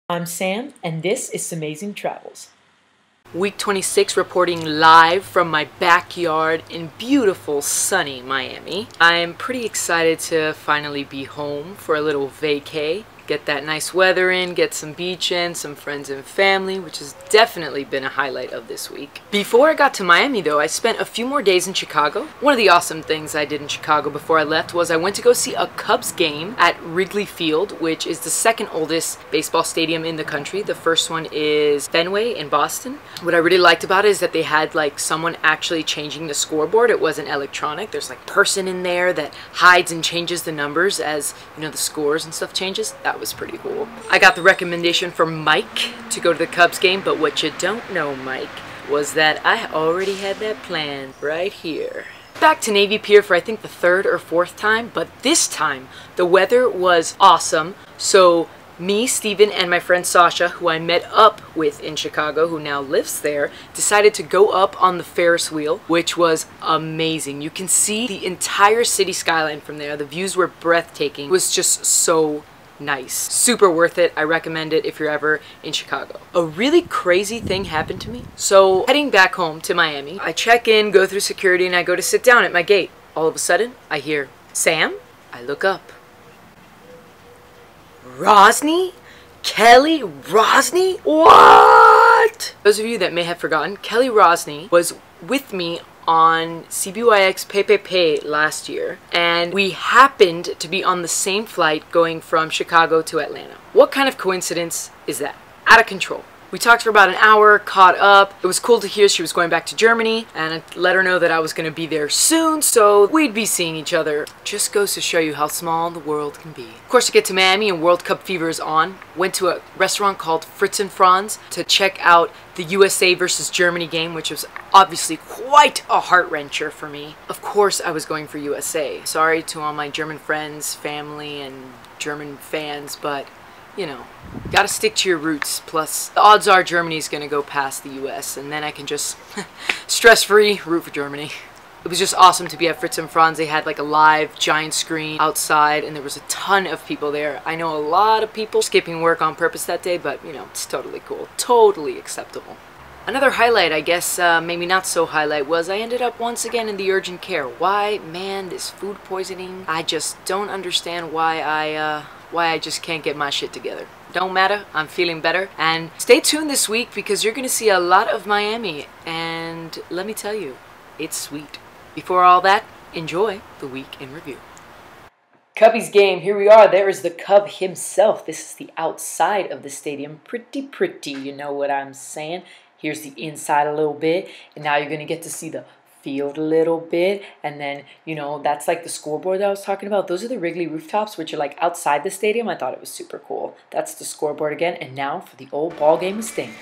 I'm Sam, and this is SamazingTravels. Week 26 reporting live from my backyard in beautiful sunny Miami. I'm pretty excited to finally be home for a little vacay. Get that nice weather in, get some beach in, some friends and family, which has definitely been a highlight of this week. Before I got to Miami though, I spent a few more days in Chicago. One of the awesome things I did in Chicago before I left was I went to go see a Cubs game at Wrigley Field, which is the second oldest baseball stadium in the country. The first one is Fenway in Boston. What I really liked about it is that they had like someone actually changing the scoreboard. It wasn't electronic. There's like a person in there that hides and changes the numbers as, you know, the scores and stuff changes. That was pretty cool. I got the recommendation from Mike to go to the Cubs game, but what you don't know, Mike, was that I already had that planned right here. Back to Navy Pier for I think the third or fourth time, but this time the weather was awesome. So me, Steven, and my friend Sasha, who I met up with in Chicago, who now lives there, decided to go up on the Ferris wheel, which was amazing. You can see the entire city skyline from there. The views were breathtaking. It was just so nice. Super worth it. I recommend it if you're ever in Chicago. A really crazy thing happened to me. So heading back home to Miami, I check in, go through security, and I go to sit down at my gate. All of a sudden, I hear, "Sam?" I look up. Rosny? Kelly Rosny? What? Those of you that may have forgotten, Kelly Rosny was with me on CBYX Pepe last year, and we happened to be on the same flight going from Chicago to Atlanta. What kind of coincidence is that? Out of control. We talked for about an hour, caught up. It was cool to hear she was going back to Germany, and I let her know that I was going to be there soon, so we'd be seeing each other. Just goes to show you how small the world can be. Of course, to get to Miami and World Cup fever is on, went to a restaurant called Fritz and Franz to check out the USA versus Germany game, which was obviously quite a heart-wrencher for me. Of course, I was going for USA. Sorry to all my German friends, family, and German fans, but you know, gotta stick to your roots. Plus, the odds are Germany's gonna go past the US, and then I can just stress-free root for Germany. It was just awesome to be at Fritz and Franz. They had like a live giant screen outside, and there was a ton of people there. I know a lot of people skipping work on purpose that day, but you know, it's totally cool. Totally acceptable. Another highlight, I guess, maybe not so highlight, was I ended up once again in the urgent care. Why? Man, this food poisoning. I just don't understand why I just can't get my shit together. Don't matter, I'm feeling better. And stay tuned this week because you're gonna see a lot of Miami. And let me tell you, it's sweet. Before all that, enjoy the week in review. Cubbies game, here we are. There is the Cub himself. This is the outside of the stadium. Pretty, you know what I'm saying? Here's the inside a little bit, and now you're gonna get to see the field a little bit, and then, you know, that's like the scoreboard that I was talking about. Those are the Wrigley rooftops, which are like outside the stadium. I thought it was super cool. That's the scoreboard again, and now for the old ball game of Sting.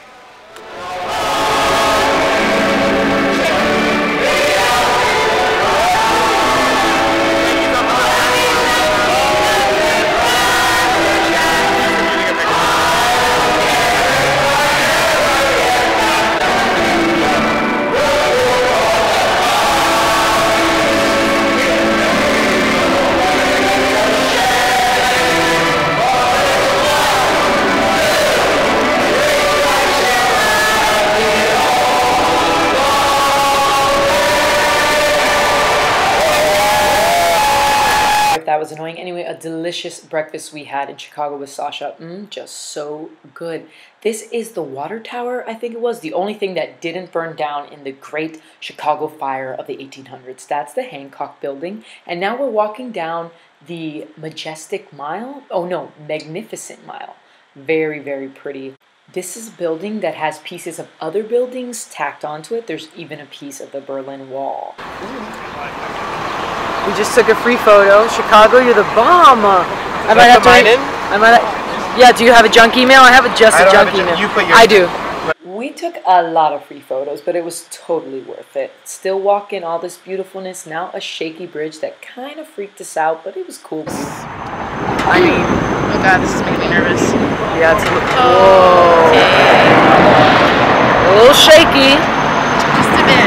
That was annoying. Anyway, a delicious breakfast we had in Chicago with Sasha. Just so good. This is the water tower, I think it was. The only thing that didn't burn down in the great Chicago fire of the 1800s. That's the Hancock building. And now we're walking down the Majestic Mile. Oh no, Magnificent Mile. Very, very pretty. This is a building that has pieces of other buildings tacked onto it. There's even a piece of the Berlin Wall. We just took a free photo. Chicago, you're the bomb. I might have to write in. Yeah, do you have a junk email? I have just a junk email. You put your I do. We took a lot of free photos, but it was totally worth it. Still walking all this beautifulness. Now a shaky bridge that kind of freaked us out, but it was cool. I mean, oh god, this is making me nervous. Yeah, it's a little shaky. Just a bit.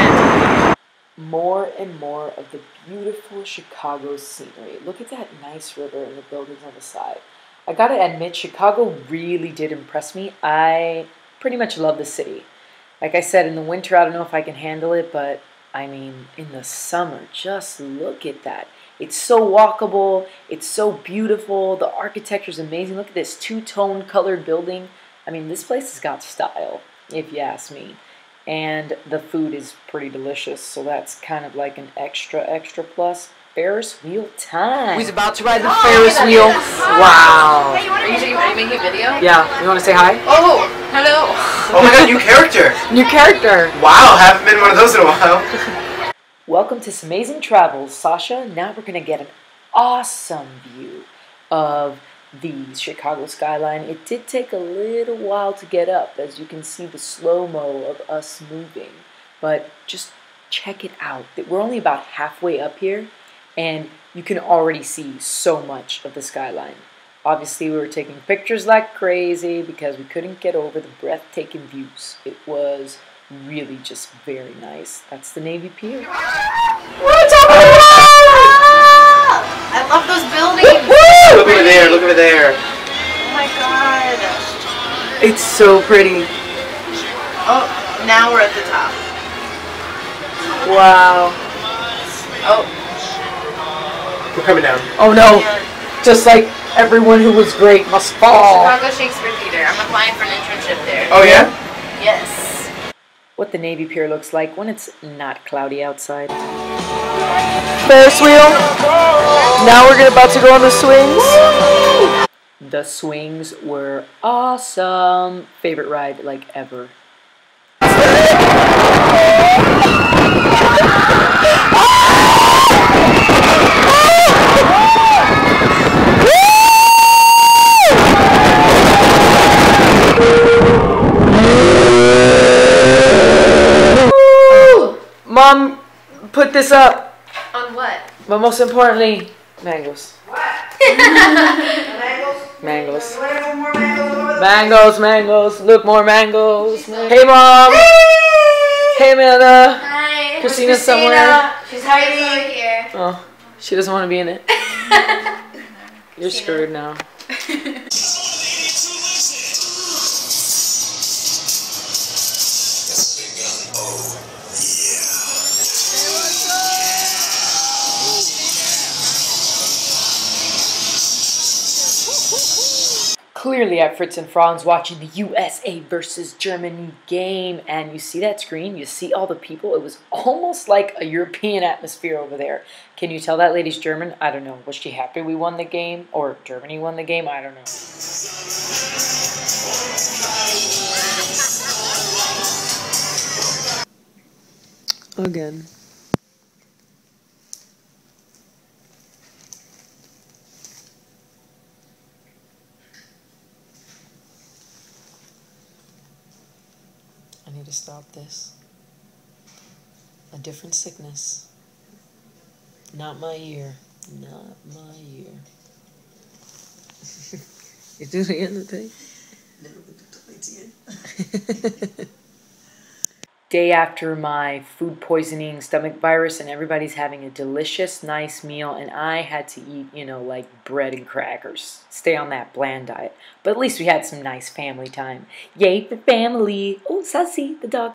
More and more of the beautiful Chicago scenery. Look at that nice river and the buildings on the side. I gotta admit, Chicago really did impress me. I pretty much love the city. Like I said, in the winter, I don't know if I can handle it, but I mean, in the summer, just look at that. It's so walkable, it's so beautiful, the architecture is amazing. Look at this two-tone colored building. I mean, this place has got style, if you ask me. And the food is pretty delicious, so that's kind of like an extra plus. Ferris wheel time. Who's about to ride the Ferris wheel? Wow. Hey, are you making a video? Yeah, you want to say hi? Oh, hello. Oh my god, new character! New character. Wow, haven't been one of those in a while. Welcome to SamazingTravels, Sasha. Now we're going to get an awesome view of the Chicago skyline. It did take a little while to get up, as you can see the slow-mo of us moving. But just check it out. We're only about halfway up here, and you can already see so much of the skyline. Obviously, we were taking pictures like crazy because we couldn't get over the breathtaking views. It was really just very nice. That's the Navy Pier. I love those buildings. Look over there, look over there. Oh my god. It's so pretty. Oh, now we're at the top. Wow. Oh. We're coming down. Oh no. Just like everyone who was great must fall. Chicago Shakespeare Theater. I'm applying for an internship there. Oh yeah? Yes. What the Navy Pier looks like when it's not cloudy outside. Ferris wheel. Now we're about to go on the swings. The swings were awesome. Favorite ride like ever. Mom, put this up. On what? But most importantly, mangoes. What? Mangoes. Mangoes, mangoes. Look, more mangoes. Hey, Mom. Hey, Amanda. Hi. Christina's somewhere. She's hiding over here. Oh, she doesn't want to be in it. You're screwed now. Clearly at Fritz and Franz watching the USA versus Germany game, and you see that screen, you see all the people. It was almost like a European atmosphere over there. Can you tell that lady's German? I don't know. Was she happy we won the game, or Germany won the game? I don't know. Again. I need to stop this. A different sickness. Not my ear. Not my ear. You do the other thing? Day after my food poisoning, stomach virus, and everybody's having a delicious, nice meal, and I had to eat, you know, like bread and crackers. Stay on that bland diet. But at least we had some nice family time. Yay for family! Oh, Sassy, the dog.